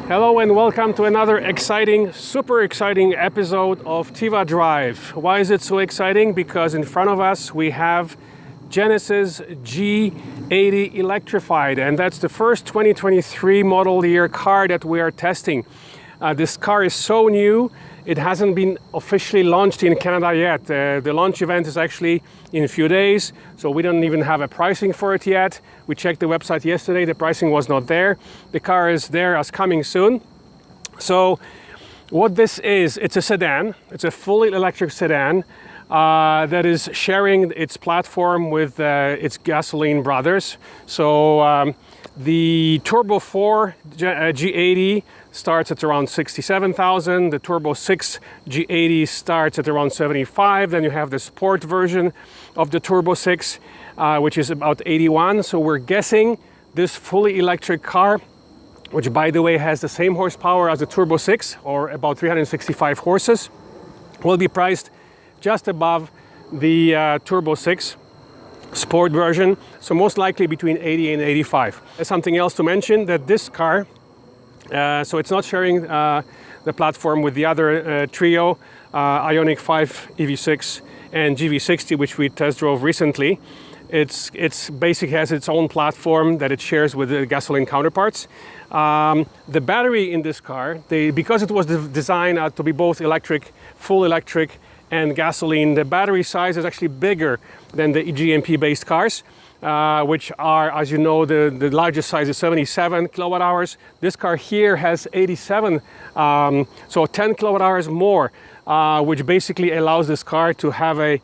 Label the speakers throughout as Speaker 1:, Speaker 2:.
Speaker 1: Hello and welcome to another exciting, super exciting episode of TEVAdrive. Why is it so exciting? Because in front of us we have Genesis G80 Electrified, and that's the first 2023 model year car that we are testing. This car is so new, it hasn't been officially launched in Canada yet. The launch event is actually in a few days, so we don't even have a pricing for it yet. We checked the website yesterday, the pricing was not there. The car is there as coming soon. So what this is, it's a sedan. It's a fully electric sedan that is sharing its platform with its gasoline brothers. So the Turbo 4 G80 starts at around 67,000. The Turbo 6 G80 starts at around 75. Then you have the sport version of the Turbo 6, which is about 81. So we're guessing this fully electric car, which by the way has the same horsepower as the Turbo 6, or about 365 horses, will be priced just above the Turbo 6 sport version. So most likely between 80 and 85. There's something else to mention, that this car, so it's not sharing the platform with the other trio, Ioniq 5 EV6 and GV60, which we test drove recently. It's basically has its own platform that it shares with the gasoline counterparts. The battery in this car, because it was designed to be both electric, full electric, and gasoline, the battery size is actually bigger than the GMP based cars, which are, as you know, the largest size is 77 kilowatt hours. This car here has 87, so 10 kilowatt hours more, which basically allows this car to have a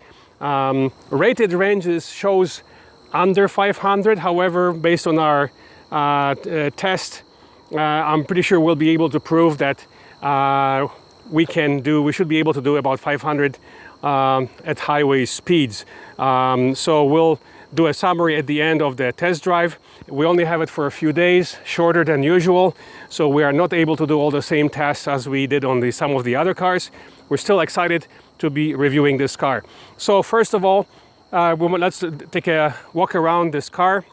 Speaker 1: rated range shows under 500. However, based on our test, I'm pretty sure we'll be able to prove that we should be able to do about 500 at highway speeds. So we'll do a summary at the end of the test drive. We only have it for a few days, shorter than usual, so we are not able to do all the same tests as we did on some of the other cars. We're still excited to be reviewing this car. So first of all, let's take a walk around this car.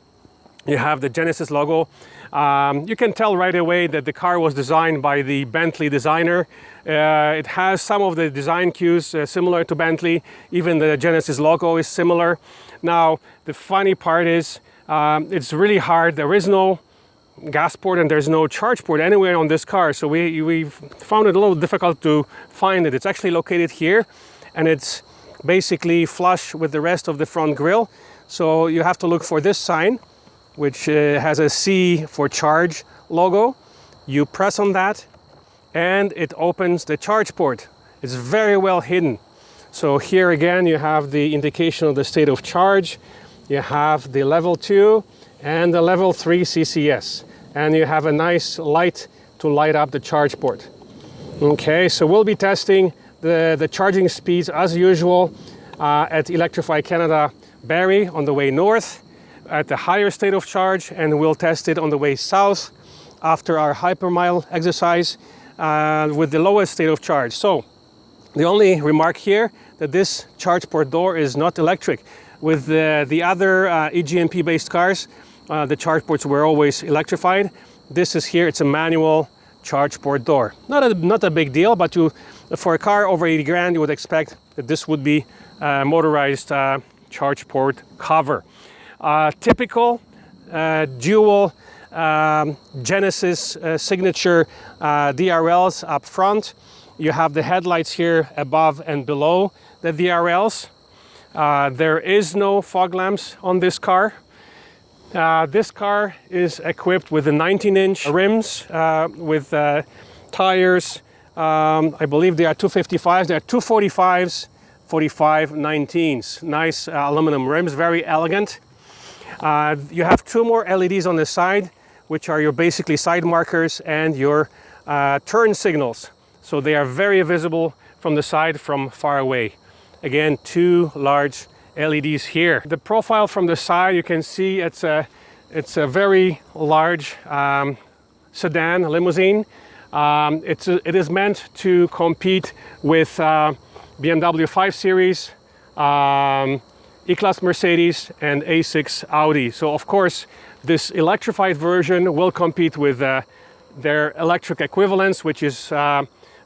Speaker 1: You have the Genesis logo. You can tell right away that the car was designed by the Bentley designer. It has some of the design cues similar to Bentley. Even the Genesis logo is similar. Now, the funny part is it's really hard. There is no gas port and there's no charge port anywhere on this car. So we've found it a little difficult to find it. It's actually located here, and it's basically flush with the rest of the front grille. So you have to look for this sign, which has a C for charge logo. You press on that and it opens the charge port. It's very well hidden. So here again you have the indication of the state of charge. You have the level 2 and the level 3 CCS. And you have a nice light to light up the charge port. Okay, so we'll be testing the charging speeds as usual at Electrified Canada Barrie on the way north, at the higher state of charge, and we'll test it on the way south after our hypermile exercise with the lowest state of charge. So the only remark here, that this charge port door is not electric. With the other EGMP based cars, the charge ports were always electrified. This is here, it's a manual charge port door. Not a big deal, but for a car over 80 grand, you would expect that this would be a motorized charge port cover. Typical dual Genesis signature DRLs up front. You have the headlights here above and below the DRLs. There is no fog lamps on this car. This car is equipped with the 19-inch rims with tires. I believe they are 255s. They are 245s, 45 19s. Nice aluminum rims, very elegant. You have two more LEDs on the side, which are your basically side markers and your turn signals. So they are very visible from the side from far away. Again, two large LEDs here. The profile from the side, you can see it's a very large sedan limousine. It is meant to compete with BMW 5 Series, E-Class Mercedes, and A6 Audi. So of course, this electrified version will compete with their electric equivalents, which is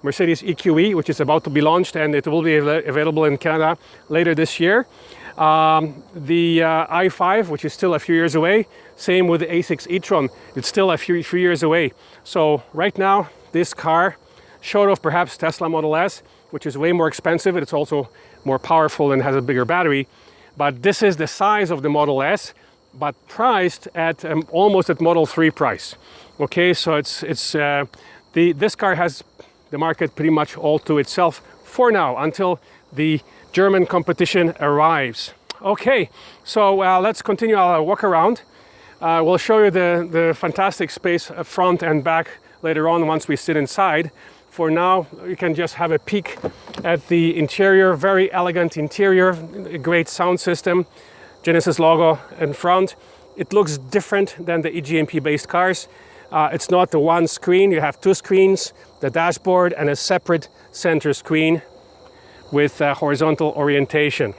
Speaker 1: Mercedes EQE, which is about to be launched, and it will be available in Canada later this year. The i5, which is still a few years away. Same with the A6 e-tron, it's still a few years away. So right now, this car, short of perhaps Tesla Model S, which is way more expensive, it's also more powerful and has a bigger battery. But this is the size of the Model S, but priced at almost at Model 3 price. Okay, so this car has the market pretty much all to itself for now, until the German competition arrives. Okay, so let's continue our walk around. We'll show you the fantastic space front and back later on once we sit inside. For now, you can just have a peek at the interior. Very elegant interior, great sound system, Genesis logo in front. It looks different than the eGMP based cars. It's not the one screen, you have two screens, the dashboard and a separate center screen with horizontal orientation.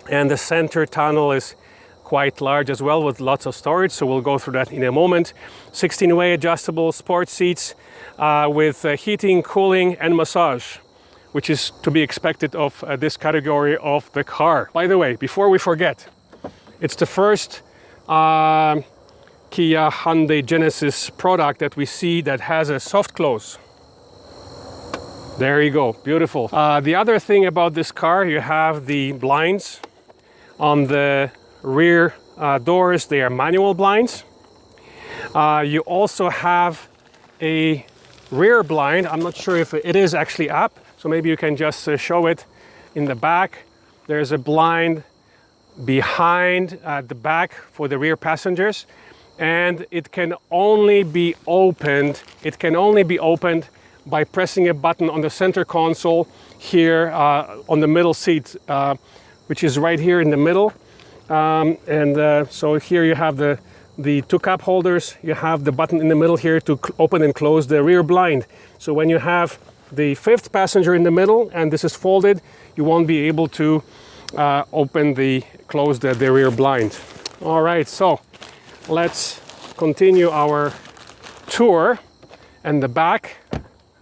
Speaker 1: And the center tunnel is quite large as well, with lots of storage, so we'll go through that in a moment. 16-way adjustable sport seats with heating, cooling and massage, which is to be expected of this category of the car. By the way, before we forget, it's the first Kia Hyundai Genesis product that we see that has a soft close. There you go, beautiful. The other thing about this car, you have the blinds on the rear doors. They are manual blinds. You also have a rear blind. I'm not sure if it is actually up, so maybe you can just show it in the back. There's a blind behind the back for the rear passengers, and it can only be opened by pressing a button on the center console here on the middle seat, which is right here in the middle. So here you have the two cup holders. You have the button in the middle here to open and close the rear blind. So when you have the fifth passenger in the middle and this is folded, you won't be able to close the rear blind. All right, so let's continue our tour. And the back,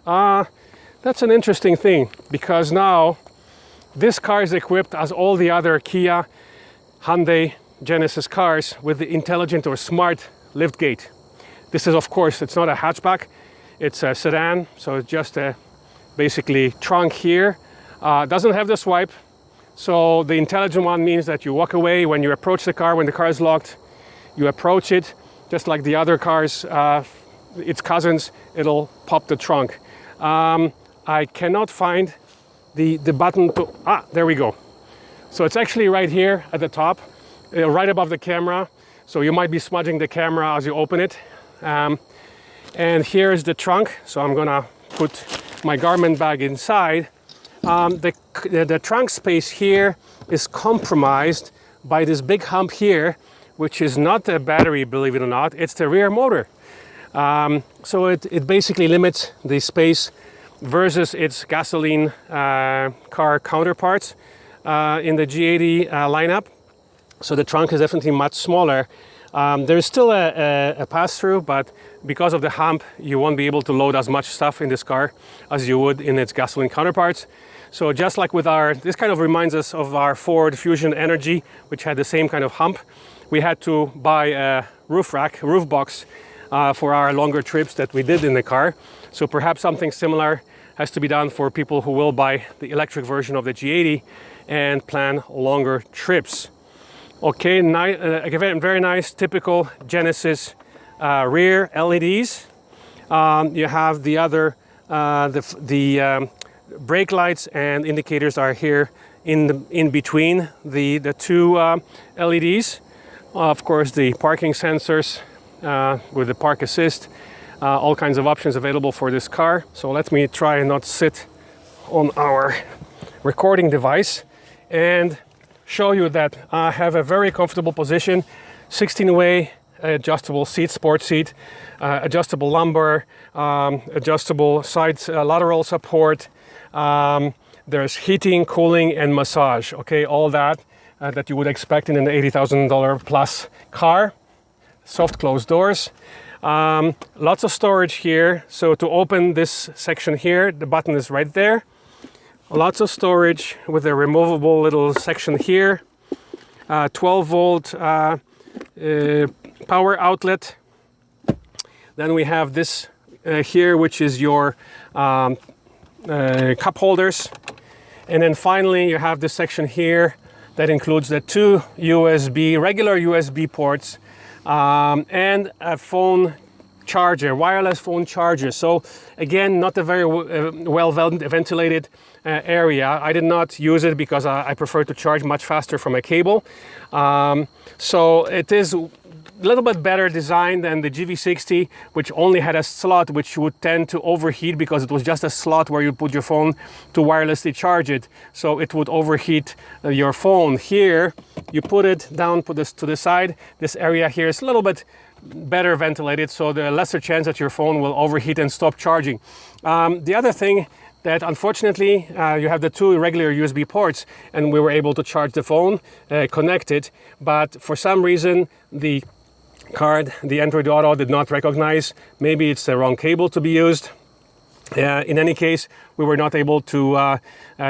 Speaker 1: that's an interesting thing, because now this car is equipped, as all the other Kia Hyundai Genesis cars, with the intelligent or smart liftgate. This is, of course, it's not a hatchback, it's a sedan, so it's just a basically trunk here. Doesn't have the swipe, so the intelligent one means that you walk away when you approach the car. When the car is locked, you approach it, just like the other cars, its cousins, it'll pop the trunk. I cannot find the button to, there we go. So it's actually right here at the top, right above the camera. So you might be smudging the camera as you open it. And here is the trunk. So I'm gonna put my garment bag inside. The trunk space here is compromised by this big hump here, which is not a battery, believe it or not, it's the rear motor. So it basically limits the space versus its gasoline car counterparts in the G80 lineup. So the trunk is definitely much smaller. There's still a pass-through, but because of the hump, you won't be able to load as much stuff in this car as you would in its gasoline counterparts. So just like with this kind of reminds us of our Ford Fusion Energy, which had the same kind of hump. We had to buy a roof box for our longer trips that we did in the car. So perhaps something similar has to be done for people who will buy the electric version of the G80 and plan longer trips. Okay, again, very nice, typical Genesis rear LEDs. You have the other, the brake lights and indicators are here in between the two LEDs. Of course, the parking sensors with the park assist, all kinds of options available for this car. So let me try and not sit on our recording device and show you that I have a very comfortable position. 16-way adjustable seat, sport seat, adjustable lumbar, adjustable side lateral support. There's heating, cooling, and massage. Okay, all that that you would expect in an $80,000 plus car. Soft closed doors. Lots of storage here. So to open this section here, the button is right there. Lots of storage with a removable little section here. 12-volt power outlet. Then we have this here, which is your cup holders. And then finally you have this section here that includes the two regular USB ports and a phone charger, wireless phone charger. So again, not a very well ventilated area. I did not use it because I prefer to charge much faster from a cable. So it is a little bit better designed than the GV60, which only had a slot which would tend to overheat because it was just a slot where you put your phone to wirelessly charge it. So it would overheat your phone. Here, you put it down, put this to the side. This area here is a little bit better ventilated, so the lesser chance that your phone will overheat and stop charging. The other thing that unfortunately you have the two regular USB ports and we were able to charge the phone connected, but for some reason the card, the Android Auto, did not recognize. Maybe it's the wrong cable to be used. In any case, we were not able to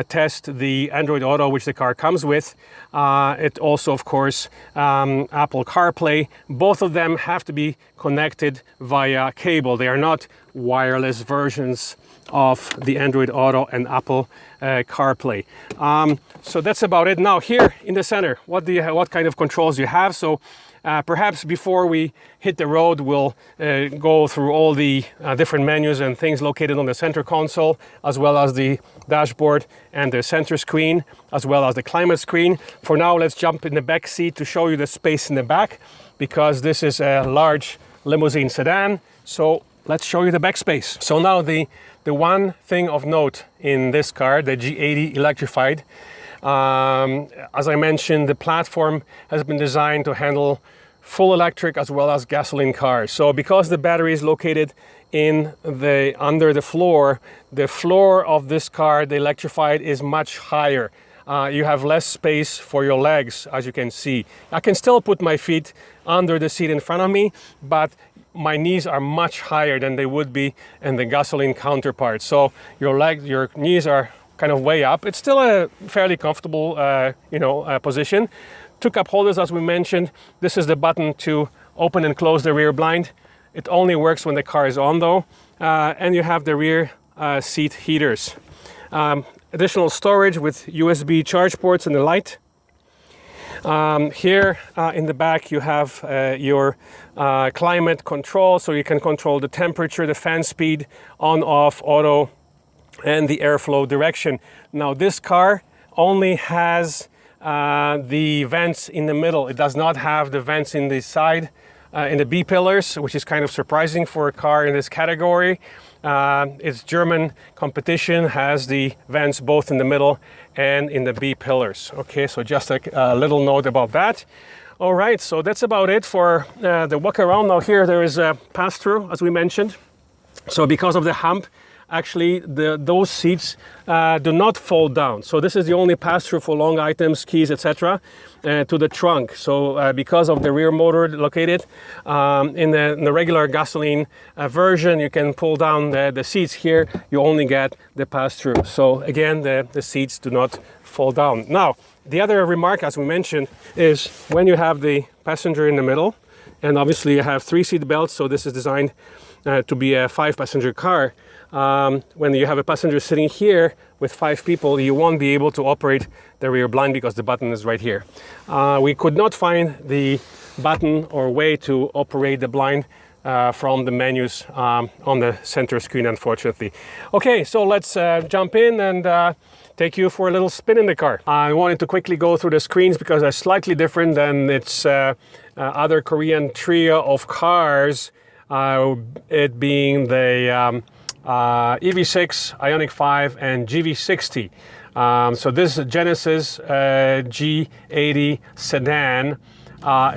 Speaker 1: test the Android Auto which the car comes with. It also, of course, Apple CarPlay. Both of them have to be connected via cable. They are not wireless versions of the Android Auto and Apple CarPlay. So that's about it. Now here in the center, what kind of controls you have? So perhaps before we hit the road, we'll go through all the different menus and things located on the center console, as well as the dashboard and the center screen, as well as the climate screen. For now, let's jump in the back seat to show you the space in the back, because this is a large limousine sedan. So let's show you the back space. So now the one thing of note in this car, the G80 Electrified, as I mentioned, the platform has been designed to handle full electric as well as gasoline cars. So because the battery is located under the floor of this car, the Electrified, is much higher. You have less space for your legs, as you can see. I can still put my feet under the seat in front of me, but my knees are much higher than they would be in the gasoline counterpart. So your knees are kind of way up. It's still a fairly comfortable, position. Two cup holders, as we mentioned. This is the button to open and close the rear blind. It only works when the car is on, though. And you have the rear seat heaters. Additional storage with USB charge ports and the light. Here in the back you have your climate control, so you can control the temperature, the fan speed, on, off, auto, and the airflow direction. Now this car only has the vents in the middle. It does not have the vents in the side, in the B pillars, which is kind of surprising for a car in this category. Its German competition has the vents both in the middle and in the B pillars. Okay, so just a little note about that. All right, so that's about it for the walk around. Now here there is a pass-through, as we mentioned. So because of the hump, actually those seats do not fold down. So this is the only pass-through for long items, keys, etc. To the trunk. So because of the rear motor located in the regular gasoline version, you can pull down the seats. Here you only get the pass-through. So again, the seats do not fall down. Now the other remark, as we mentioned, is when you have the passenger in the middle, and obviously you have 3 seat belts, so this is designed to be a 5-passenger car. When you have a passenger sitting here with 5 people, you won't be able to operate the rear blind because the button is right here. We could not find the button or way to operate the blind from the menus on the center screen, unfortunately. Okay, so let's jump in and take you for a little spin in the car. I wanted to quickly go through the screens because they're slightly different than its other Korean trio of cars, it being the EV6, Ioniq 5, and GV60. So this Genesis G80 sedan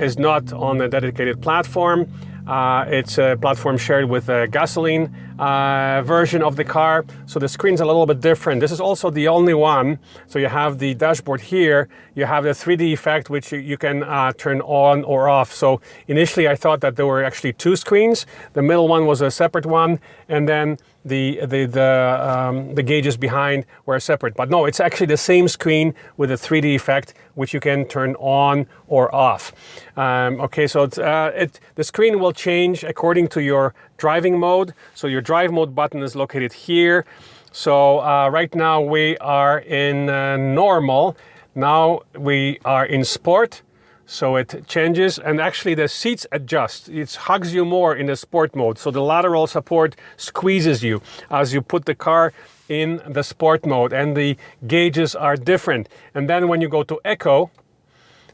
Speaker 1: is not on a dedicated platform. It's a platform shared with a gasoline version of the car, so the screen's a little bit different. This is also the only one. So you have the dashboard here, you have the 3D effect, which you can turn on or off. So initially I thought that there were actually two screens. The middle one was a separate one, and then the gauges behind were separate. But no, it's actually the same screen with a 3D effect, which you can turn on or off. Okay, so the screen will change according to your driving mode. So your drive mode button is located here. So right now we are in normal. Now we are in sport. So it changes, and actually the seats adjust. It hugs you more in the sport mode. So the lateral support squeezes you as you put the car in the sport mode, and the gauges are different. And then when you go to Eco,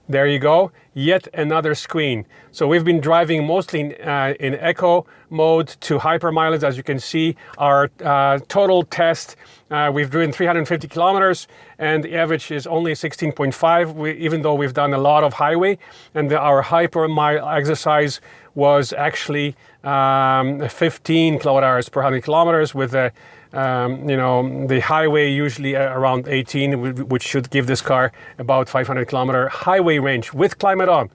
Speaker 1: there you go, yet another screen. So we've been driving mostly in Eco mode to hyper mileage. As you can see, our total test, we've driven 350 kilometers, and the average is only 16.5, even though we've done a lot of highway. And our hyper mile exercise was actually 15 kilowatt hours per 100 kilometers with a the highway usually around 18, which should give this car about 500 kilometer highway range with climate on.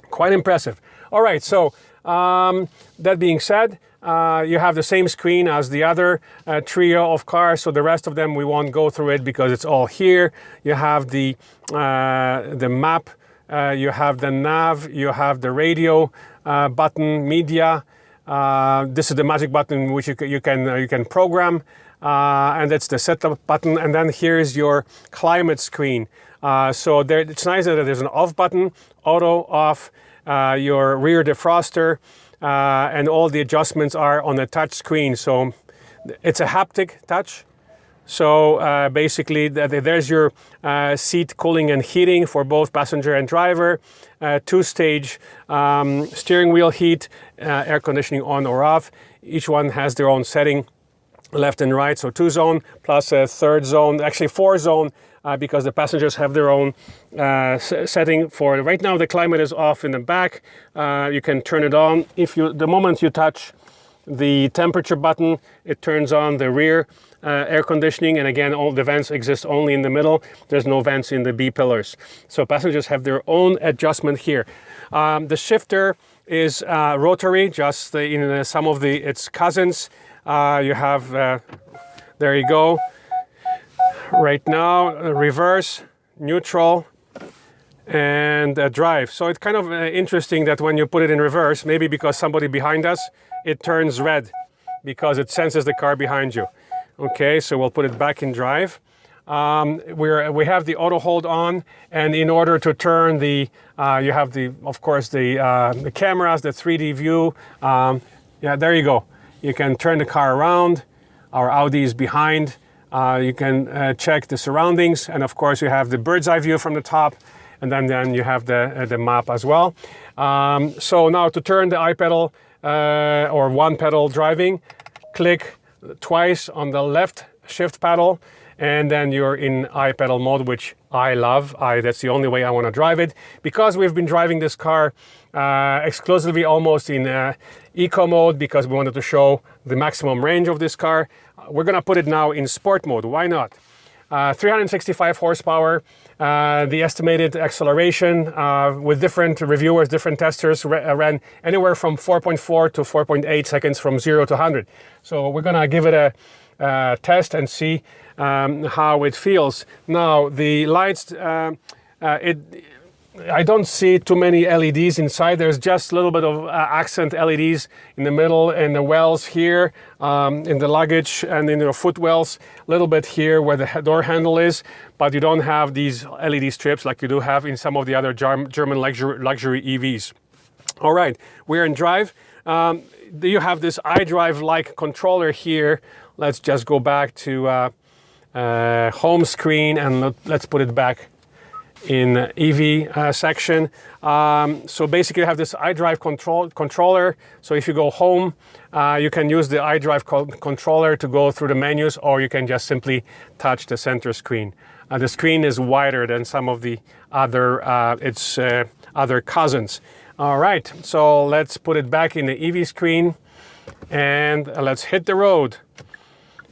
Speaker 1: Quite impressive. All right, so that being said, you have the same screen as the other trio of cars, so the rest of them we won't go through it because it's all here. You have the map, you have the nav, you have the radio button, media. This is the magic button which you can program, and that's the setup button. And then here's your climate screen. So it's nice that there's an off button, auto off, your rear defroster, and all the adjustments are on the touch screen. So it's a haptic touch. So basically there's your seat cooling and heating for both passenger and driver, two-stage steering wheel heat, air conditioning on or off. Each one has their own setting, left and right, so 2-zone plus a 3rd zone, actually 4-zone, because the passengers have their own setting. For right now the climate is off in the back. You can turn it on. The moment you touch the temperature button, it turns on the rear air conditioning, and again all the vents exist only in the middle. There's no vents in the B pillars, so passengers have their own adjustment here. The shifter is rotary, just in some of its cousins. You have there you go, right now reverse, neutral, and drive. So it's kind of interesting that when you put it in reverse, maybe because somebody behind us, it turns red because it senses the car behind you. Okay, so we'll put it back in drive. We have the auto hold on, and in order to turn you have of course the cameras, the 3D view. Yeah, there you go. You can turn the car around. Our Audi is behind. You can check the surroundings, and of course you have the bird's eye view from the top, and then you have the map as well. So now to turn the iPedal or one pedal driving, click twice on the left shift paddle, and then you're in iPedal mode, which I love. That's the only way I want to drive it, because we've been driving this car exclusively almost in eco mode because we wanted to show the maximum range of this car. We're gonna put it now in sport mode. Why not? 365 horsepower, the estimated acceleration with different reviewers, different testers ran anywhere from 4.4 to 4.8 seconds from 0 to 100. So we're gonna give it a test and see how it feels. Now the lights, I don't see too many LEDs inside. There's just a little bit of accent LEDs in the middle, in the wells here, in the luggage and in your footwells, a little bit here where the door handle is, but you don't have these LED strips like you do have in some of the other German luxury EVs. All right, we're in drive. You have this iDrive-like controller here. Let's just go back to home screen, and let's put it back in EV section. So basically you have this iDrive controller. So if you go home, you can use the iDrive controller to go through the menus, or you can just simply touch the center screen. The screen is wider than some of the other other cousins. All right, so let's put it back in the EV screen. and let's hit the road.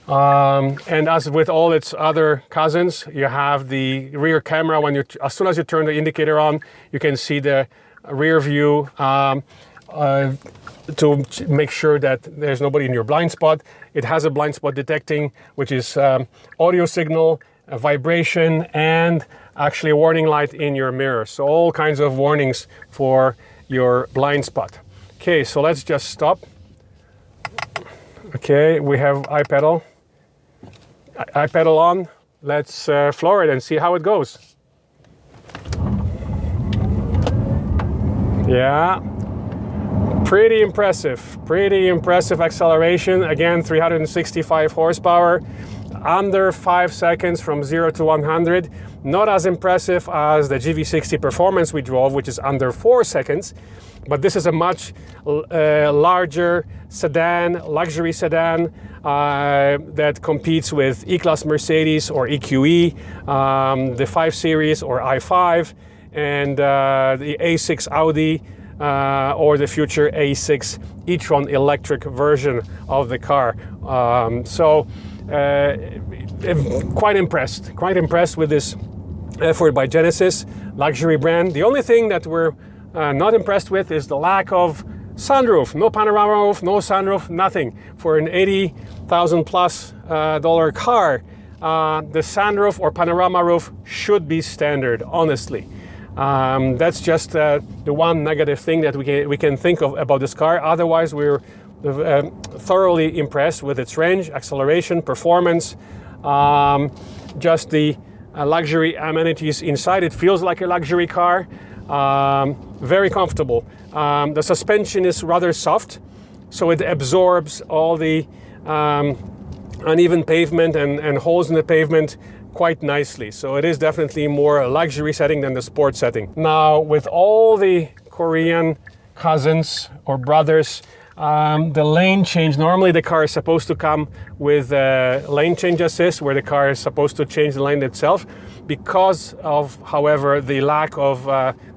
Speaker 1: And as with all its other cousins, you have the rear camera. As soon as you turn the indicator on, you can see the rear view to make sure that there's nobody in your blind spot. It has a blind spot detecting, which is audio signal, a vibration, and actually a warning light in your mirror. So all kinds of warnings for your blind spot. Okay, so let's just stop. Okay, we have iPedal on. Let's floor it and see how it goes. Yeah, pretty impressive acceleration. Again, 365 horsepower, under 5 seconds from 0 to 100. Not as impressive as the GV60 Performance we drove, which is under 4 seconds. But this is a much larger sedan, luxury sedan that competes with E-Class Mercedes or EQE, the 5 Series or i5, and the A6 Audi or the future A6 e-tron electric version of the car. Quite impressed with this effort by Genesis, luxury brand. The only thing that we're not impressed with is the lack of sunroof. No panorama roof, no sunroof, nothing. For an $80,000 plus dollar car, the sunroof or panorama roof should be standard, honestly. That's just the one negative thing that we can think of about this car. Otherwise, we're thoroughly impressed with its range, acceleration, performance, just the luxury amenities inside. It feels like a luxury car. Very comfortable. The suspension is rather soft, so it absorbs all the uneven pavement and holes in the pavement quite nicely. So it is definitely more a luxury setting than the sport setting. Now, with all the Korean cousins or brothers, the lane change, normally the car is supposed to come with lane change assist, where the car is supposed to change the lane itself. Because of, however, the lack of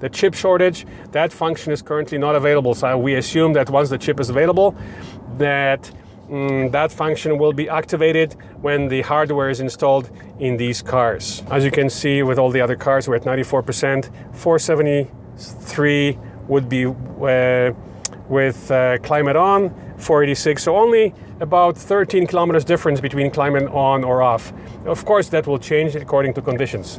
Speaker 1: the chip shortage, that function is currently not available. So we assume that once the chip is available, that function will be activated when the hardware is installed in these cars. As you can see, with all the other cars, we're at 94%. 473 would be with climate on, 486. So only about 13 kilometers difference between climate on or off. Of course, that will change according to conditions.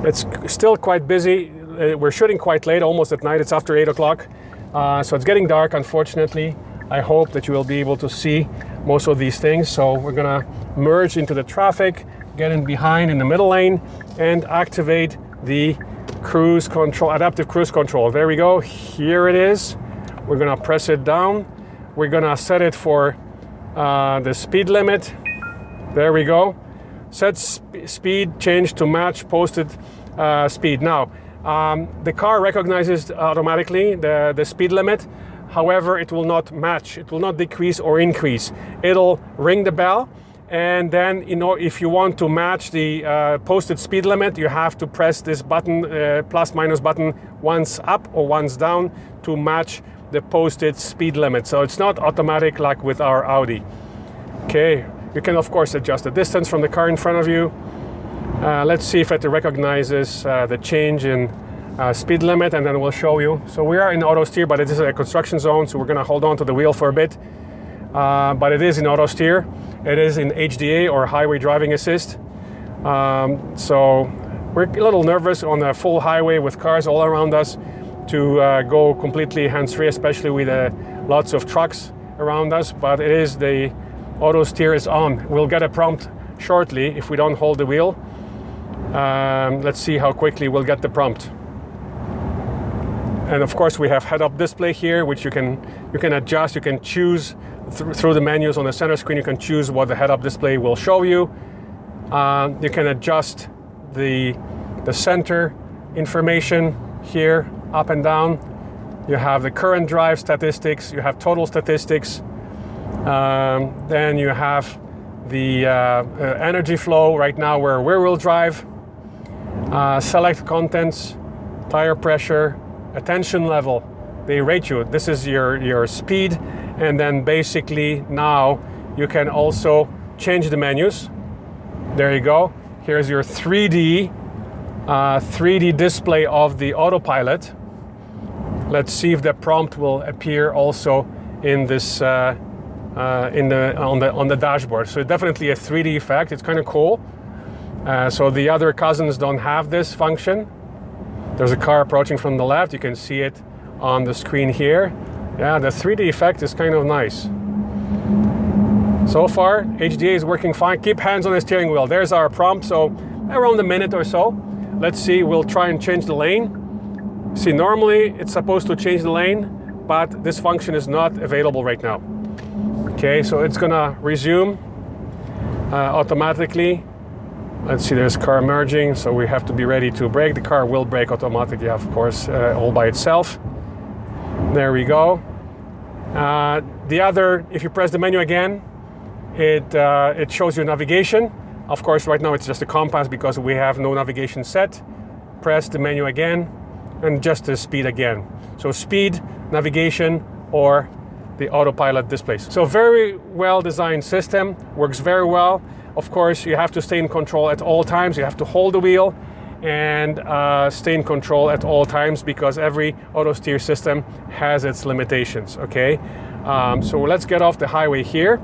Speaker 1: It's still quite busy. We're shooting quite late, almost at night. It's after 8 o'clock. So it's getting dark, unfortunately. I hope that you will be able to see most of these things. So we're gonna merge into the traffic, get in behind in the middle lane, and activate the cruise control, adaptive cruise control. There we go, here it is. We're gonna press it down. We're gonna set it for the speed limit. There we go. Set speed change to match posted speed. Now, the car recognizes automatically the speed limit. However, it will not match. It will not decrease or increase. It'll ring the bell, and then if you want to match the posted speed limit, you have to press this button, plus minus button, once up or once down to match the posted speed limit. So it's not automatic like with our Audi. Okay, you can of course adjust the distance from the car in front of you. Let's see if it recognizes the change in speed limit, and then we'll show you. So we are in auto steer, but it is a construction zone, so we're gonna hold on to the wheel for a bit. But it is in auto steer. It is in HDA or highway driving assist. So we're a little nervous on a full highway with cars all around us to go completely hands-free, especially with lots of trucks around us, but it is the auto steer is on. We'll get a prompt shortly if we don't hold the wheel. Let's see how quickly we'll get the prompt. And of course we have head-up display here, which you can adjust. You can choose through the menus on the center screen. You can choose what the head-up display will show you. You can adjust the center information here, up and down. You have the current drive statistics. You have total statistics. Then you have the energy flow. Right now we're rear-wheel drive. Select contents, tire pressure, attention level. They rate you. This is your speed And then basically now you can also change the menus. There you go. Here's your 3D display of the autopilot. Let's see if the prompt will appear also in this on the dashboard. So definitely a 3D effect. It's kind of cool. So the other cousins don't have this function. There's a car approaching from the left. You can see it on the screen here. Yeah, the 3D effect is kind of nice. So far, HDA is working fine. Keep hands on the steering wheel. There's our prompt. So around a minute or so. Let's see, we'll try and change the lane. See, normally it's supposed to change the lane, but this function is not available right now. Okay, so it's gonna resume automatically. Let's see, there's car merging, so we have to be ready to brake. The car will brake automatically, of course, all by itself. There we go. If you press the menu again, it shows you navigation. Of course, right now it's just a compass because we have no navigation set. Press the menu again and adjust the speed again. So speed, navigation, or the autopilot displays. So very well designed system, works very well. Of course, you have to stay in control at all times. You have to hold the wheel and stay in control at all times because every auto steer system has its limitations, okay? So let's get off the highway here.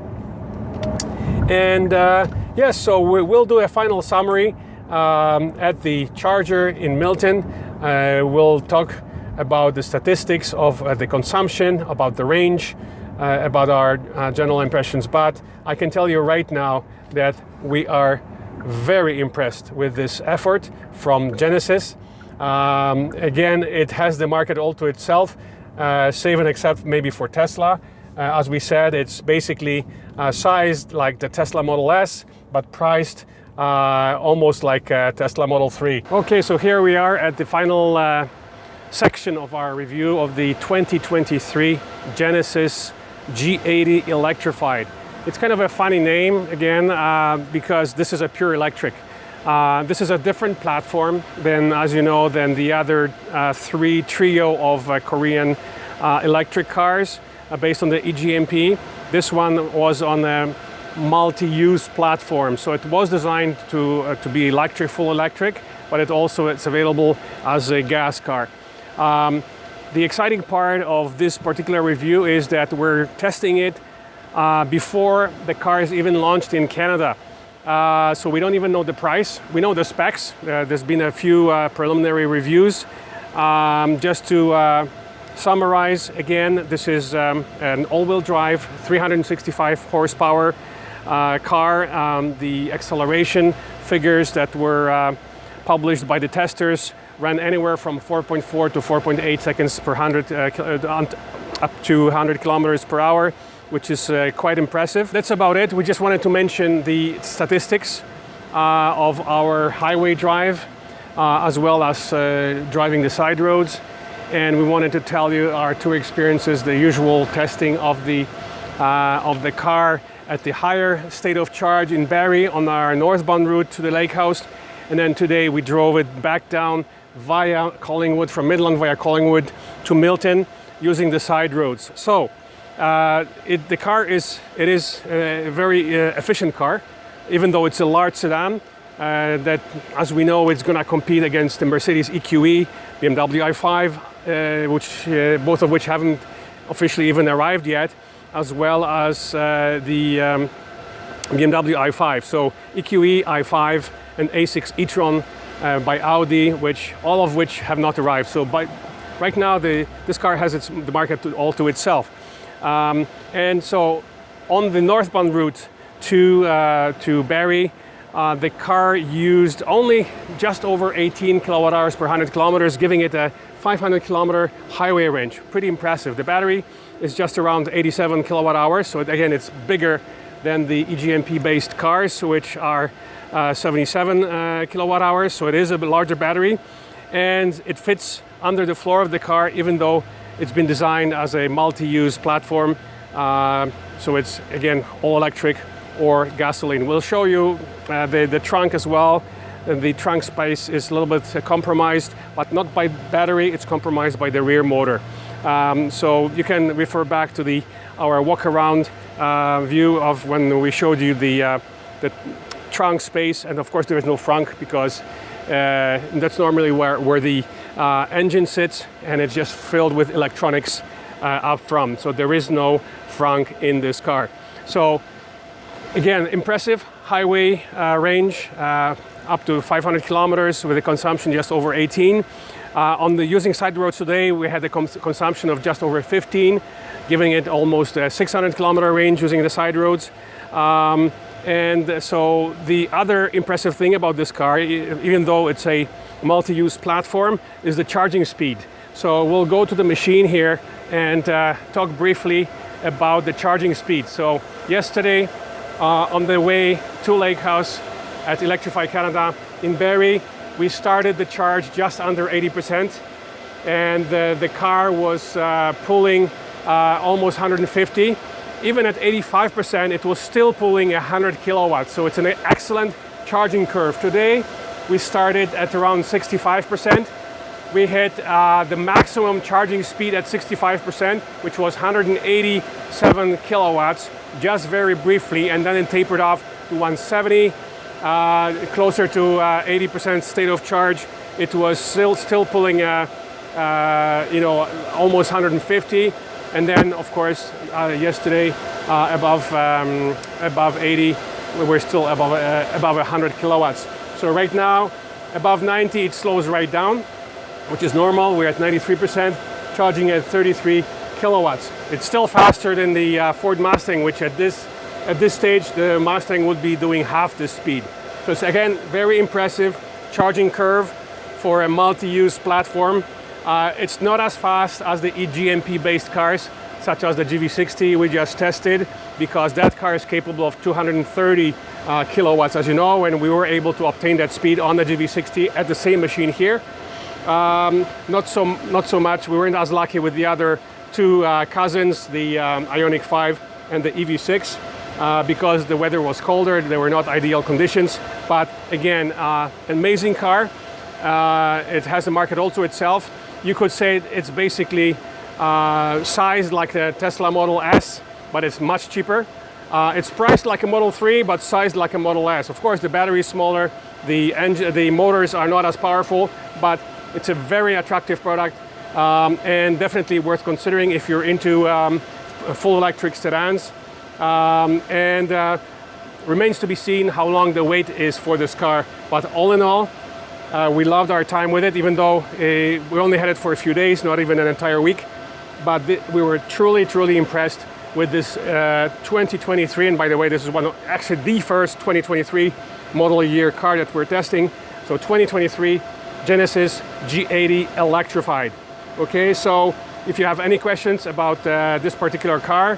Speaker 1: And yes, so we'll do a final summary at the charger in Milton. We'll talk about the statistics of the consumption, about the range, about our general impressions. But I can tell you right now that we are very impressed with this effort from Genesis. Again, it has the market all to itself, save and except maybe for Tesla. As we said, it's basically sized like the Tesla Model S, but priced almost like a Tesla Model 3. Okay, so here we are at the final section of our review of the 2023 Genesis G80 Electrified. It's kind of a funny name, again, because this is a pure electric. This is a different platform than, as you know, than the other trio of Korean electric cars based on the EGMP. This one was on a multi-use platform, so it was designed to be electric, full electric, but it's available as a gas car. The exciting part of this particular review is that we're testing it before the car is even launched in Canada. So we don't even know the price. We know the specs. There's been a few preliminary reviews. Just to summarize, again, this is an all-wheel drive, 365 horsepower car. The acceleration figures that were published by the testers ran anywhere from 4.4 to 4.8 seconds per 100, up to 100 kilometers per hour, which is quite impressive. That's about it. We just wanted to mention the statistics of our highway drive, as well as driving the side roads. And we wanted to tell you our two experiences, the usual testing of the car at the higher state of charge in Barrie on our northbound route to the lake house. And then today we drove it back down via Collingwood, from Midland via Collingwood to Milton using the side roads. So the car is a very efficient car, even though it's a large sedan. That, as we know, it's going to compete against the Mercedes EQE, BMW i5, which both of which haven't officially even arrived yet, as well as the BMW i5. So EQE, i5, and A6 e-tron by Audi, all of which have not arrived. So right now, this car has the market all to itself. And so on the northbound route to Barrie, the car used only just over 18 kilowatt hours per 100 kilometers, giving it a 500 kilometer highway range. Pretty impressive. The battery is just around 87 kilowatt hours. So again, it's bigger than the EGMP based cars, which are 77 kilowatt hours. So it is a larger battery, and it fits under the floor of the car, even though it's been designed as a multi-use platform. So it's, again, all electric or gasoline. We'll show you the trunk as well. The trunk space is a little bit compromised, but not by battery, it's compromised by the rear motor. So you can refer back to the our walk-around view of when we showed you the trunk space. And of course there is no frunk because that's normally where the engine sits, and it's just filled with electronics up front. So there is no frunk in this car. So again, impressive highway range, up to 500 kilometers with a consumption just over 18. On the using side roads today, we had a consumption of just over 15, giving it almost a 600 kilometer range using the side roads. And so the other impressive thing about this car, even though it's a multi-use platform, is the charging speed. So we'll go to the machine here and talk briefly about the charging speed. So yesterday, on the way to Lake House at Electrified Canada in Barrie, we started the charge just under 80%, and the car was pulling almost 150. Even at 85%, it was still pulling 100 kilowatts. So it's an excellent charging curve. Today, we started at around 65%. We hit the maximum charging speed at 65%, which was 187 kilowatts, just very briefly, and then it tapered off to 170, closer to 80% state of charge. It was still pulling, almost 150. And then, of course, yesterday, above 80, we were still above 100 kilowatts. So right now, above 90, it slows right down, which is normal. We're at 93%, charging at 33 kilowatts. It's still faster than the Ford Mustang, which at this stage, the Mustang would be doing half the speed. So it's, again, very impressive charging curve for a multi-use platform. It's not as fast as the eGMP-based cars, such as the GV60 we just tested, because that car is capable of 230 kilowatts, as you know, and we were able to obtain that speed on the GV60 at the same machine here. Not so much. We weren't as lucky with the other two cousins, the Ioniq 5 and the EV6, because the weather was colder. They were not ideal conditions. But again, amazing car. It has a market all to itself. You could say it's basically sized like the Tesla Model S, but it's much cheaper. It's priced like a Model 3, but sized like a Model S. Of course, the battery is smaller, the motors are not as powerful, but it's a very attractive product, and definitely worth considering if you're into full electric sedans. Remains to be seen how long the wait is for this car, but all in all, we loved our time with it, even though we only had it for a few days, not even an entire week. But we were truly impressed with this 2023. And by the way, this is actually the first 2023 model year car that we're testing. So 2023 Genesis G80 Electrified. Okay, so if you have any questions about this particular car,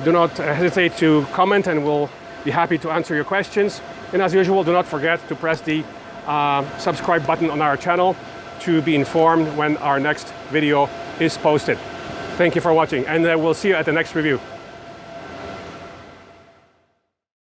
Speaker 1: do not hesitate to comment, and we'll be happy to answer your questions. And as usual, do not forget to press the subscribe button on our channel to be informed when our next video is posted. Thank you for watching, and we'll see you at the next review.